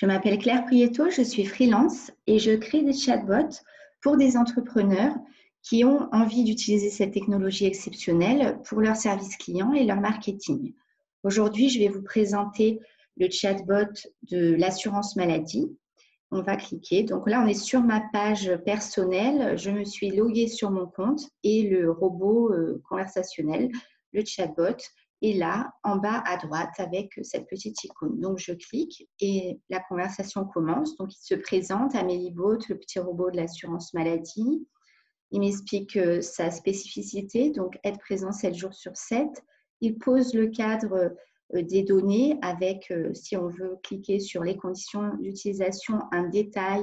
Je m'appelle Claire Prieto, je suis freelance et je crée des chatbots pour des entrepreneurs qui ont envie d'utiliser cette technologie exceptionnelle pour leur service client et leur marketing. Aujourd'hui, je vais vous présenter le chatbot de l'assurance maladie. On va cliquer. Donc là, on est sur ma page personnelle. Je me suis loguée sur mon compte et le robot conversationnel, le chatbot, est là en bas à droite avec cette petite icône. Donc je clique et la conversation commence. Donc il se présente, Amélie Bot, le petit robot de l'assurance maladie. Il m'explique sa spécificité, donc être présent 7 jours sur 7. Il pose le cadre des données avec, si on veut cliquer sur les conditions d'utilisation, un détail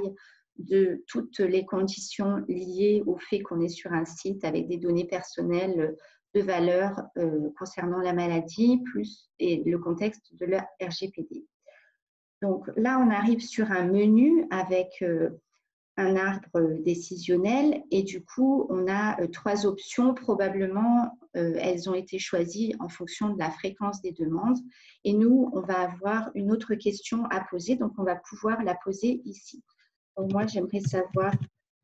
de toutes les conditions liées au fait qu'on est sur un site avec des données personnelles de valeur concernant la maladie, plus et le contexte de la RGPD. Donc là, on arrive sur un menu avec un arbre décisionnel et du coup, on a 3 options. Probablement, elles ont été choisies en fonction de la fréquence des demandes. Et nous, on va avoir une autre question à poser, donc on va pouvoir la poser ici. Donc moi, j'aimerais savoir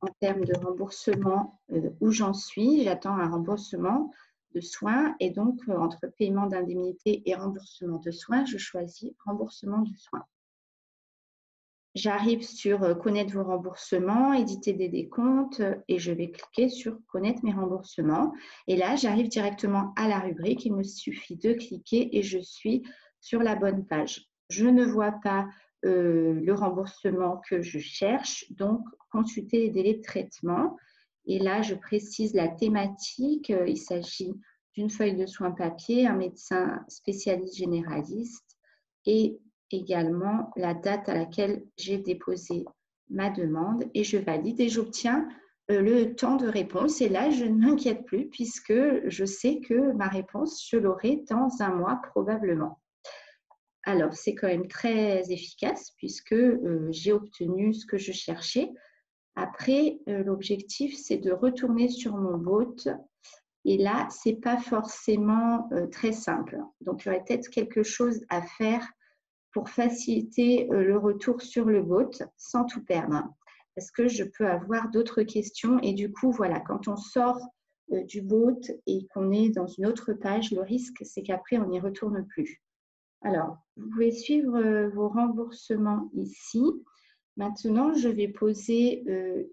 en termes de remboursement où j'en suis. J'attends un remboursement de soins et donc entre paiement d'indemnité et remboursement de soins, je choisis remboursement de soins. J'arrive sur connaître vos remboursements, éditer des décomptes et je vais cliquer sur connaître mes remboursements. Et là, j'arrive directement à la rubrique. Il me suffit de cliquer et je suis sur la bonne page. Je ne vois pas le remboursement que je cherche, donc consulter les délais de traitement. Et là, je précise la thématique. Il s'agit d'une feuille de soins papier, un médecin spécialiste généraliste et également la date à laquelle j'ai déposé ma demande et je valide et j'obtiens le temps de réponse. Et là, je ne m'inquiète plus puisque je sais que ma réponse, je l'aurai dans un mois probablement. Alors, c'est quand même très efficace puisque j'ai obtenu ce que je cherchais. Après, l'objectif, c'est de retourner sur mon bot. Et là, ce n'est pas forcément très simple. Donc, il y aurait peut-être quelque chose à faire pour faciliter le retour sur le bot sans tout perdre. Parce que je peux avoir d'autres questions et du coup, voilà, quand on sort du bot et qu'on est dans une autre page, le risque, c'est qu'après, on n'y retourne plus. Alors, vous pouvez suivre vos remboursements ici. Maintenant, je vais poser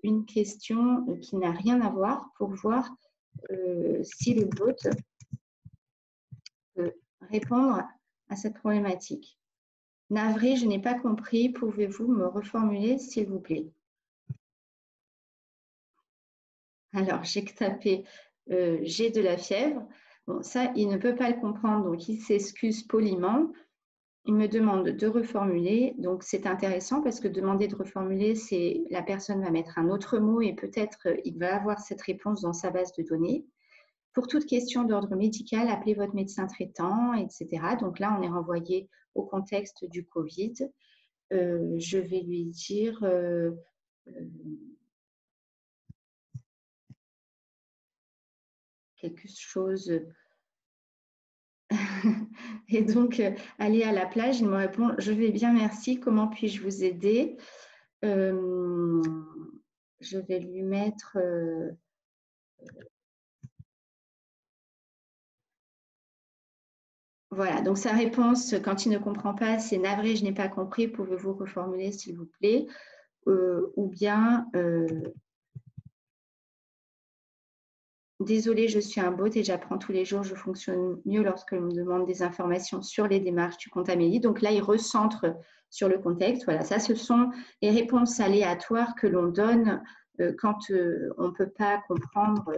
une question qui n'a rien à voir pour voir si le bot peut répondre à cette problématique. Navré, je n'ai pas compris. Pouvez-vous me reformuler, s'il vous plaît? Alors, j'ai tapé j'ai de la fièvre. Bon, ça, il ne peut pas le comprendre, donc il s'excuse poliment. Il me demande de reformuler. Donc, c'est intéressant parce que demander de reformuler, c'est la personne va mettre un autre mot et peut-être il va avoir cette réponse dans sa base de données. Pour toute question d'ordre médical, appelez votre médecin traitant, etc. Donc là, on est renvoyé au contexte du Covid. Je vais lui dire quelque chose. Et donc, aller à la plage, il me répond « Je vais bien, merci. Comment puis-je vous aider ?» Je vais lui mettre… Voilà, donc sa réponse, quand il ne comprend pas, c'est « Navré, je n'ai pas compris. Pouvez-vous reformuler, s'il vous plaît ?» Ou bien Désolée, je suis un bot et j'apprends tous les jours. Je fonctionne mieux lorsque l'on me demande des informations sur les démarches du compte Amélie. Donc là, il recentre sur le contexte. Voilà, ça, ce sont les réponses aléatoires que l'on donne quand on ne peut pas comprendre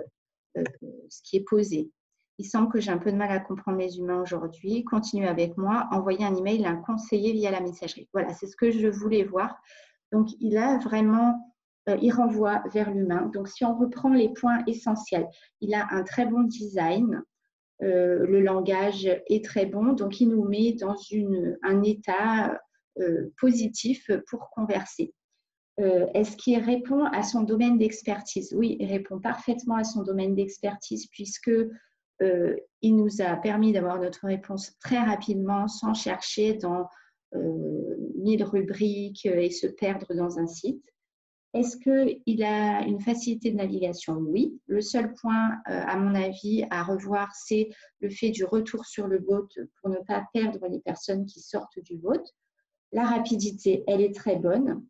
ce qui est posé. Il semble que j'ai un peu de mal à comprendre les humains aujourd'hui. Continuez avec moi. Envoyez un email à un conseiller via la messagerie. Voilà, c'est ce que je voulais voir. Donc, il a vraiment… il renvoie vers l'humain. Donc, si on reprend les points essentiels, il a un très bon design, le langage est très bon, donc il nous met dans un état positif pour converser. Est-ce qu'il répond à son domaine d'expertise? Oui, il répond parfaitement à son domaine d'expertise puisque il nous a permis d'avoir notre réponse très rapidement sans chercher dans 1000 rubriques et se perdre dans un site. Est-ce qu'il a une facilité de navigation? Oui. Le seul point, à mon avis, à revoir, c'est le fait du retour sur le bot pour ne pas perdre les personnes qui sortent du bot. La rapidité, elle est très bonne.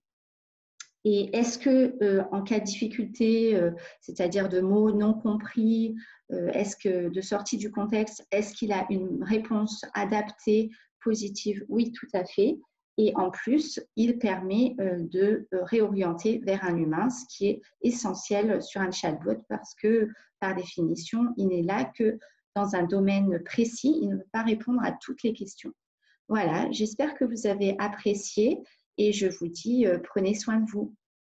Et est-ce que, en cas de difficulté, c'est-à-dire de mots non compris, est-ce que de sortie du contexte, est-ce qu'il a une réponse adaptée, positive? Oui, tout à fait. Et en plus, il permet de réorienter vers un humain, ce qui est essentiel sur un chatbot parce que, par définition, il n'est là que dans un domaine précis, il ne peut pas répondre à toutes les questions. Voilà, j'espère que vous avez apprécié et je vous dis prenez soin de vous.